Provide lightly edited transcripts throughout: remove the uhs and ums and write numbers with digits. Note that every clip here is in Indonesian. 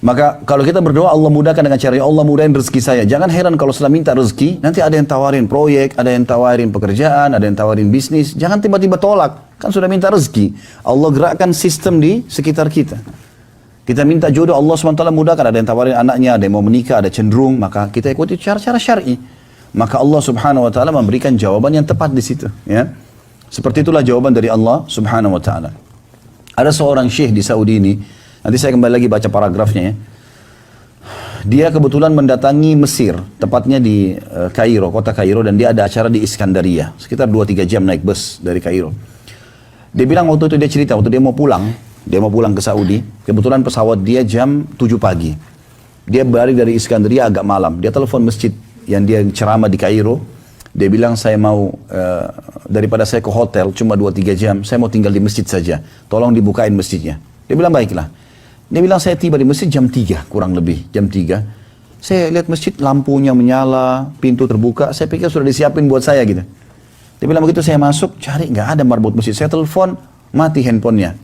Maka kalau kita berdoa Allah mudahkan dengan cara, ya Allah mudahin rezeki saya. Jangan heran kalau setelah minta rezeki, nanti ada yang tawarin proyek, ada yang tawarin pekerjaan, ada yang tawarin bisnis. Jangan tiba-tiba tolak, kan sudah minta rezeki. Allah gerakkan sistem di sekitar kita. Kita minta jodoh, Allah SWT mudahkan. Ada yang tawarin anaknya, ada yang mau menikah, ada cenderung. Maka kita ikuti cara-cara syar'i. Maka Allah Subhanahu Wa Taala memberikan jawaban yang tepat di situ. Ya, seperti itulah jawaban dari Allah Subhanahu Wa Taala. Ada seorang syekh di Saudi ini. Nanti saya kembali lagi baca paragrafnya ya. Dia kebetulan mendatangi Mesir, tepatnya di Kairo, kota Kairo, dan dia ada acara di Iskandaria, sekitar 2-3 jam naik bus dari Kairo. Dia bilang waktu itu dia cerita, waktu dia mau pulang ke Saudi, kebetulan pesawat dia jam 7 pagi. Dia balik dari Iskandaria agak malam, dia telepon masjid yang dia ceramah di Kairo. Dia bilang saya mau, daripada saya ke hotel cuma 2-3 jam, saya mau tinggal di masjid saja, tolong dibukain masjidnya. Dia bilang baiklah. Dia bilang saya tiba di masjid jam 3 kurang lebih, jam 3. Saya lihat masjid lampunya menyala, pintu terbuka, saya pikir sudah disiapin buat saya gitu. Dia bilang begitu saya masuk, cari nggak ada marbot masjid. Saya telepon, mati handphonenya.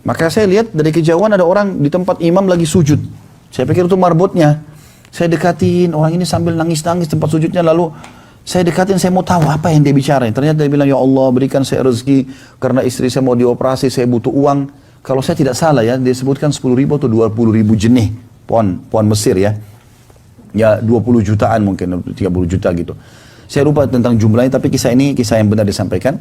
Maka saya lihat dari kejauhan ada orang di tempat imam lagi sujud. Saya pikir itu marbotnya. Saya dekatin, orang ini sambil nangis-nangis tempat sujudnya, lalu saya dekatin, saya mau tahu apa yang dia bicara. Ternyata dia bilang, ya Allah berikan saya rezeki, karena istri saya mau dioperasi, saya butuh uang. Kalau saya tidak salah ya, dia sebutkan 10.000 atau 20.000 jenih pohon Mesir ya. Ya 20 jutaan mungkin, 30 juta gitu. Saya lupa tentang jumlahnya, tapi kisah ini kisah yang benar disampaikan.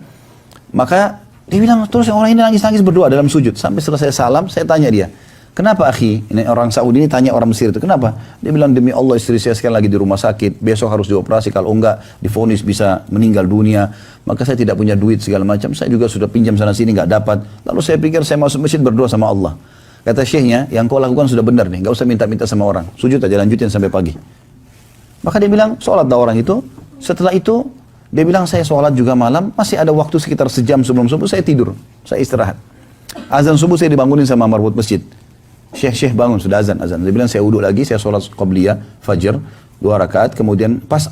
Maka dia bilang, terus orang ini nangis-nangis berdoa dalam sujud. Sampai selesai salam, saya tanya dia, kenapa akhi? Ini orang Saudi ini tanya orang Mesir itu, kenapa? Dia bilang, demi Allah istri saya sekarang lagi di rumah sakit, besok harus dioperasi, kalau enggak divonis bisa meninggal dunia. Maka saya tidak punya duit segala macam, saya juga sudah pinjam sana sini nggak dapat. Lalu saya pikir saya masuk masjid berdoa sama Allah. Kata syekhnya, yang kau lakukan sudah benar nih, nggak usah minta-minta sama orang. Sujud aja, lanjutin sampai pagi. Maka dia bilang, sholat dah orang itu. Setelah itu, dia bilang saya sholat juga malam, masih ada waktu sekitar sejam sebelum subuh, saya tidur, saya istirahat. Azan subuh saya dibangunin sama marbot masjid. Syekh bangun, sudah azan. Dia bilang saya wudhu lagi, saya sholat qabliyah, fajar, 2 rakaat, kemudian pas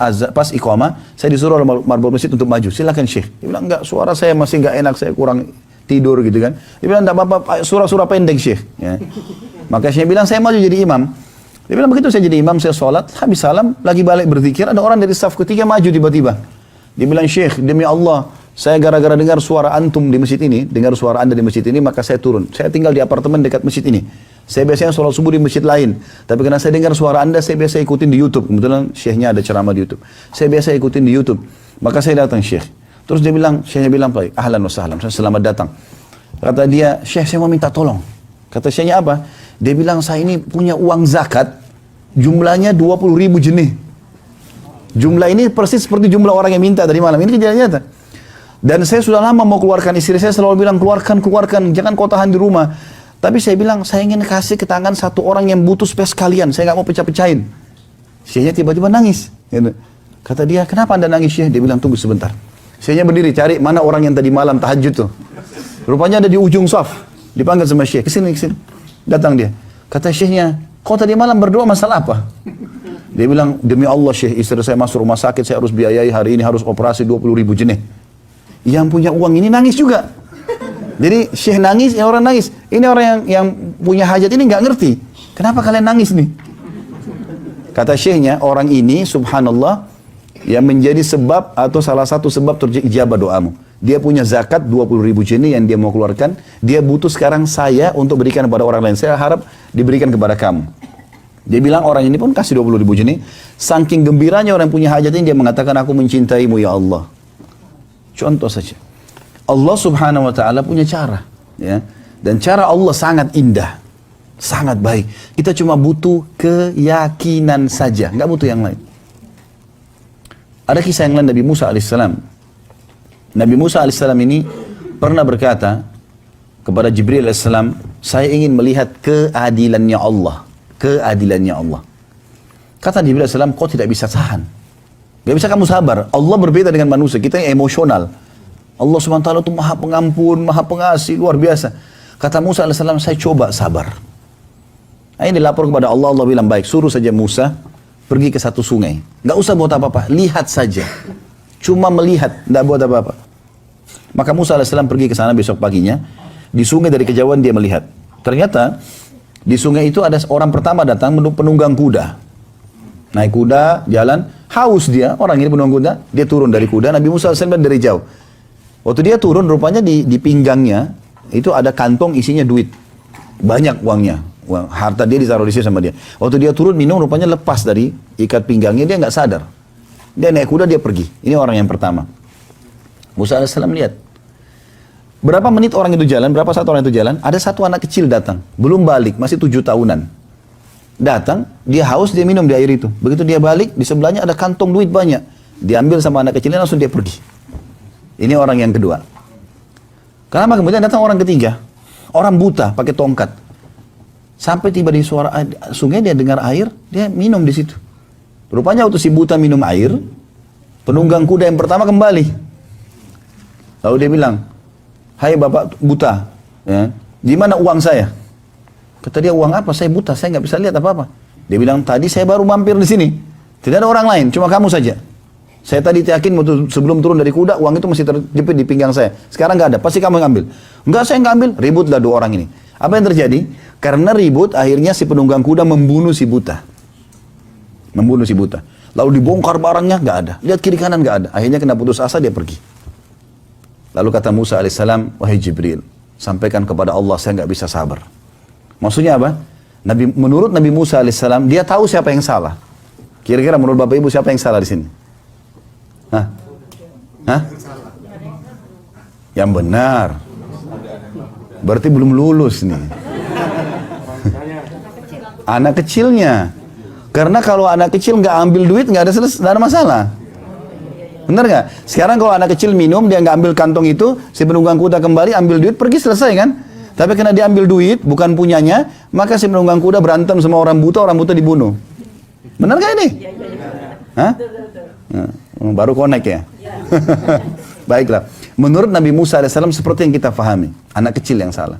iqamah, saya disuruh oleh marbot masjid untuk maju. Silakan Syekh. Dia bilang enggak, suara saya masih enggak enak, saya kurang tidur gitu kan. Dia bilang enggak apa-apa, surah-surah pendek Syekh. Ya. Maka Syekh bilang saya maju jadi imam. Dia bilang begitu saya jadi imam, saya sholat, habis salam, lagi balik berzikir, ada orang dari saf ketiga maju tiba-tiba. Dia bilang, Syekh, demi Allah, saya gara-gara dengar suara antum di masjid ini, dengar suara anda di masjid ini, maka saya turun. Saya tinggal di apartemen dekat masjid ini. Saya biasanya sholat subuh di masjid lain. Tapi karena saya dengar suara anda, saya biasa ikutin di YouTube. Kebetulan syekhnya ada ceramah di YouTube. Saya biasa ikutin di YouTube. Maka saya datang syekh. Terus dia bilang, syekhnya bilang, baik, ahlan wa sahlan, selamat datang. Kata dia, Syekh saya mau minta tolong. Kata syekhnya apa? Dia bilang, saya ini punya uang zakat, jumlahnya 20.000 jenih. Jumlah ini persis seperti jumlah orang yang minta tadi malam. Ini kejadian nyata. Dan saya sudah lama mau keluarkan, istri saya selalu bilang, keluarkan, jangan kau tahan di rumah. Tapi saya bilang, saya ingin kasih ke tangan satu orang yang butuh space kalian. Saya nggak mau pecah-pecahin. Syekhnya tiba-tiba nangis. Kata dia, kenapa anda nangis Syekh? Dia bilang, tunggu sebentar. Syekhnya berdiri, cari mana orang yang tadi malam tahajud tuh. Rupanya ada di ujung saf. Dipanggil sama Syekh, kesini. Datang dia. Kata Syekhnya, kau tadi malam berdoa masalah apa? Dia bilang, demi Allah Syekh, istri saya masuk rumah sakit, saya harus biayai hari ini, harus operasi 20.000 jenih. Yang punya uang ini nangis juga. Jadi Syekh nangis, ya orang nangis. Ini orang yang punya hajat ini nggak ngerti. Kenapa kalian nangis nih? Kata Syekhnya, orang ini subhanallah yang menjadi sebab atau salah satu sebab terjijabah doamu. Dia punya zakat 20.000 jenih yang dia mau keluarkan. Dia butuh sekarang saya untuk berikan kepada orang lain. Saya harap diberikan kepada kamu. Dia bilang orang ini pun kasih 20.000 jenih. Saking gembiranya orang punya hajat ini, dia mengatakan aku mencintaimu ya Allah. Contoh saja. Allah subhanahu wa ta'ala punya cara. Ya. Dan cara Allah sangat indah. Sangat baik. Kita cuma butuh keyakinan saja. Nggak butuh yang lain. Ada kisah yang lain Nabi Musa alaihissalam. Nabi Musa alaihissalam ini pernah berkata kepada Jibril alaihissalam, saya ingin melihat keadilannya Allah. Keadilannya Allah. Kata Jibril alaihissalam, kau tidak bisa tahan. Gak bisa kamu sabar. Allah berbeda dengan manusia. Kita yang emosional. Allah SWT itu maha pengampun, maha pengasih, luar biasa. Kata Musa AS, saya coba sabar. Nah, ini lapor kepada Allah, Allah bilang baik, suruh saja Musa pergi ke satu sungai. Nggak usah buat apa-apa, lihat saja. Cuma melihat, nggak buat apa-apa. Maka Musa AS pergi ke sana besok paginya. Di sungai dari kejauhan dia melihat. Ternyata Di sungai itu ada orang pertama datang penunggang kuda. Naik kuda, jalan, haus dia, orang ini penunggang kuda, dia turun dari kuda, Nabi Musa AS dari jauh. Waktu dia turun, rupanya di pinggangnya, itu ada kantong isinya duit. Banyak uangnya, harta dia ditaruh di sini sama dia. Waktu dia turun minum, rupanya lepas dari ikat pinggangnya, dia nggak sadar. Dia naik kuda, dia pergi. Ini orang yang pertama. Musa AS lihat. Berapa menit orang itu jalan, berapa saat orang itu jalan, ada satu anak kecil datang, belum balik, masih 7 tahunan. Datang, dia haus, dia minum di air itu. Begitu dia balik, di sebelahnya ada kantong duit banyak. Diambil sama anak kecilnya, langsung dia pergi. Ini orang yang kedua. Kenapa kemudian datang orang ketiga? Orang buta, pakai tongkat. Sampai tiba di suara sungai, dia dengar air, dia minum di situ. Rupanya waktu si buta minum air, penunggang kuda yang pertama kembali. Lalu dia bilang, "Hai bapak buta, ya, di mana uang saya?" Kata dia, "Uang apa? Saya buta, saya nggak bisa lihat apa-apa." Dia bilang, "Tadi saya baru mampir di sini, tidak ada orang lain, cuma kamu saja. Saya tadi yakin sebelum turun dari kuda, uang itu masih terjepit di pinggang saya. Sekarang nggak ada, pasti kamu yang ambil." "Enggak, saya nggak ambil." Ributlah dua orang ini. Apa yang terjadi? Karena ribut, akhirnya si penunggang kuda membunuh si buta. Membunuh si buta. Lalu dibongkar barangnya, nggak ada. Lihat kiri kanan, nggak ada. Akhirnya kena putus asa, dia pergi. Lalu kata Musa alaihissalam, "Wahai Jibril, sampaikan kepada Allah, saya nggak bisa sabar." Maksudnya apa? Menurut Nabi Musa alaihissalam, dia tahu siapa yang salah. Kira-kira menurut Bapak Ibu siapa yang salah di sini? Hah? Hah? Yang benar. Berarti belum lulus nih. Anak kecilnya. Karena kalau anak kecil nggak ambil duit, nggak ada masalah. Benar nggak? Sekarang kalau anak kecil minum, dia nggak ambil kantong itu, si penunggang kuda kembali ambil duit, pergi, selesai kan? Tapi karena dia ambil duit, bukan punyanya, maka si penunggang kuda berantem sama orang buta dibunuh. Benar nggak ini? Hah? Baru connect ya? Baiklah. Menurut Nabi Musa AS seperti yang kita fahami, anak kecil yang salah.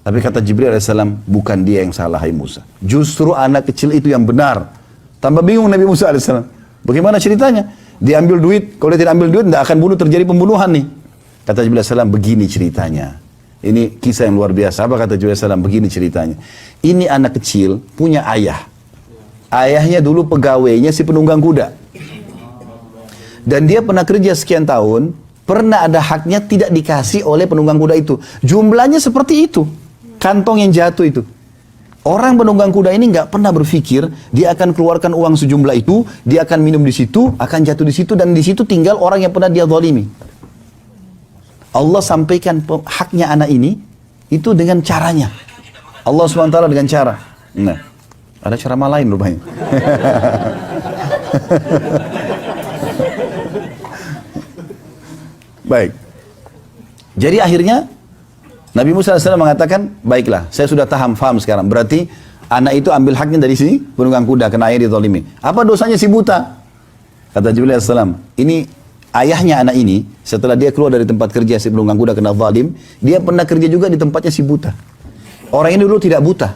Tapi kata Jibril AS, bukan dia yang salah, hai Musa. Justru anak kecil itu yang benar. Tambah bingung Nabi Musa AS. Bagaimana ceritanya? Dia ambil duit, kalau dia tidak ambil duit, tidak akan terjadi pembunuhan nih. Kata Jibril AS, begini ceritanya. Ini kisah yang luar biasa. Apa kata Jibril AS? Begini ceritanya. Ini anak kecil punya ayah. Ayahnya dulu pegawainya si penunggang kuda. Dan dia pernah kerja sekian tahun, pernah ada haknya tidak dikasih oleh penunggang kuda itu. Jumlahnya seperti itu. Kantong yang jatuh itu. Orang penunggang kuda ini nggak pernah berpikir dia akan keluarkan uang sejumlah itu, dia akan minum di situ, akan jatuh di situ, dan di situ tinggal orang yang pernah dia zalimi. Allah sampaikan haknya anak ini itu dengan caranya. Allah SWT dengan cara. Nah, ada cara lain rupanya. Baik. Jadi akhirnya Nabi Musa AS mengatakan, baiklah, saya sudah faham sekarang. Berarti anak itu ambil haknya dari sini, penunggang kuda, kena air dizalimi. Apa dosanya si buta? Kata Jibril AS, ini ayahnya anak ini, setelah dia keluar dari tempat kerja si penunggang kuda kena zalim, dia pernah kerja juga di tempatnya si buta. Orang ini dulu tidak buta.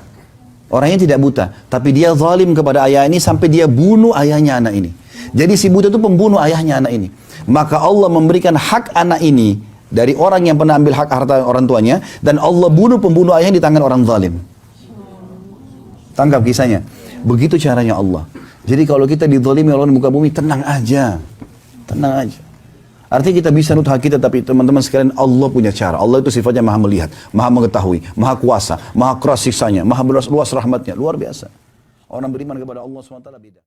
Orangnya tidak buta. Tapi dia zalim kepada ayah ini sampai dia bunuh ayahnya anak ini. Jadi si buta itu pembunuh ayahnya anak ini. Maka Allah memberikan hak anak ini dari orang yang pernah ambil hak harta orang tuanya, dan Allah bunuh pembunuh ayahnya di tangan orang zalim. Tangkap kisahnya. Begitu caranya Allah. Jadi kalau kita dizalimi oleh muka bumi, tenang aja. Tenang aja. Artinya kita bisa nurut hak kita, tapi teman-teman sekalian, Allah punya cara. Allah itu sifatnya maha melihat, maha mengetahui, maha kuasa, maha keras siksanya, maha luas rahmatnya. Luar biasa. Orang beriman kepada Allah SWT beda.